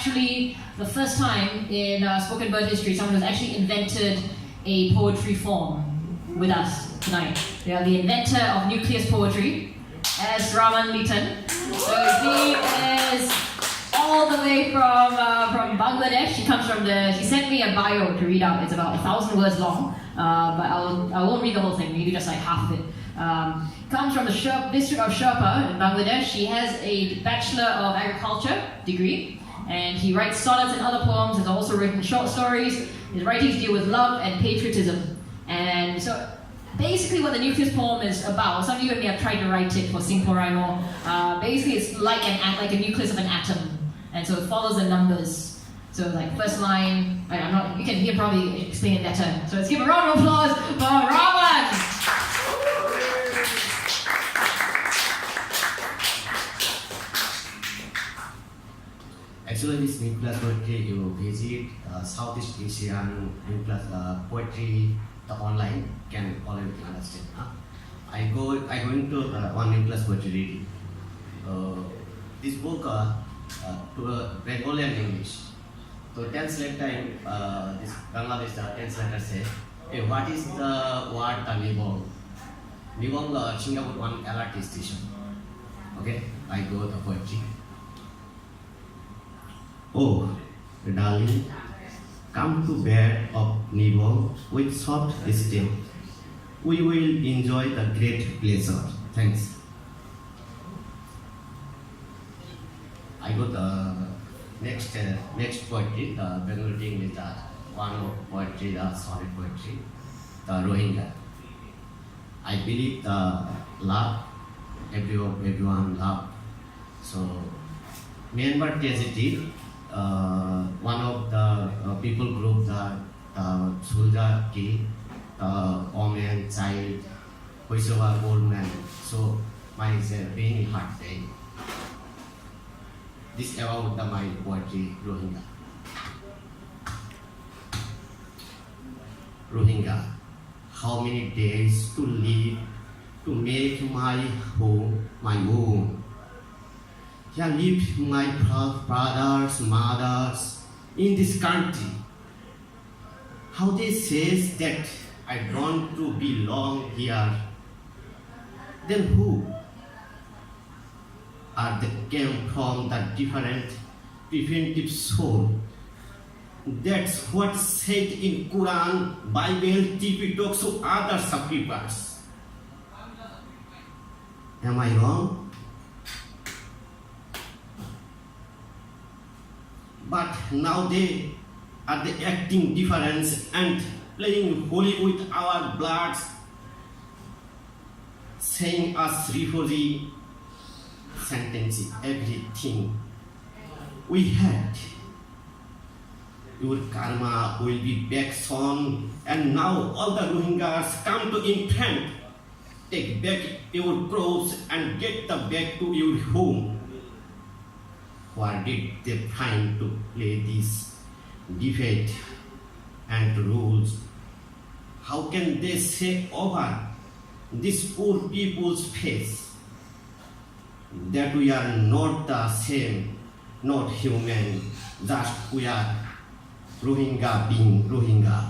actually the first time in spoken word history someone has actually invented a poetry form with us tonight. We have the inventor of Nucleus poetry as Rahman Liton. So he is all the way from Bangladesh. He sent me a bio to read out. It's about 1,000 words long, but I won't read the whole thing, maybe just like half of it. Comes from the district of Sherpa in Bangladesh. He has a Bachelor of Agriculture degree, and he writes sonnets and other poems. He's also written short stories. His writings deal with love and patriotism. And so basically what the Nucleus poem is about, some of you and me have tried to write it for Singapore Rhymo. Basically it's like a nucleus of an atom. And so it follows the numbers. So like first line, you can probably explain it better. So let's give a round of applause for Rahman! Actually, this Nucleus poetry, you visit Southeast Asian Nucleus poetry, the online can already understand. I going to one Nucleus poetry reading. This book to Bengali and English. So translate time, this Bangladesh translator says, hey, what is the word Nibong? Nibong Singapore one LRT station. Okay, I go to poetry. Oh, darling, come to bed of Nibong with soft step. We will enjoy the great pleasure. Thanks. I got the next poetry, the Bengali English, one of poetry, the solid poetry, the Rohingya. I believe the love, everyone love. So, Myanmar tragedy. One of the people group, the soldier killed woman, child, whoever old man. So mine is a very hard day. This about my poetry, Rohingya. Rohingya, how many days to live to make my home my own? Here live my brothers, mothers in this country. How they says that I don't to belong here. Then who are they came from the different preventive soul? That's what said in Quran, Bible, TV talks to other scriptures. Am I wrong? But now they are acting difference and playing holy with our blood, saying us refugee, sentencing everything we had. Your karma will be back soon, and now all the Rohingyas come to infant. Take back your clothes and get the back to your home. Where did they find to play this debate and rules? How can they say over this poor people's face that we are not the same, not human, just we are Rohingya being Rohingya?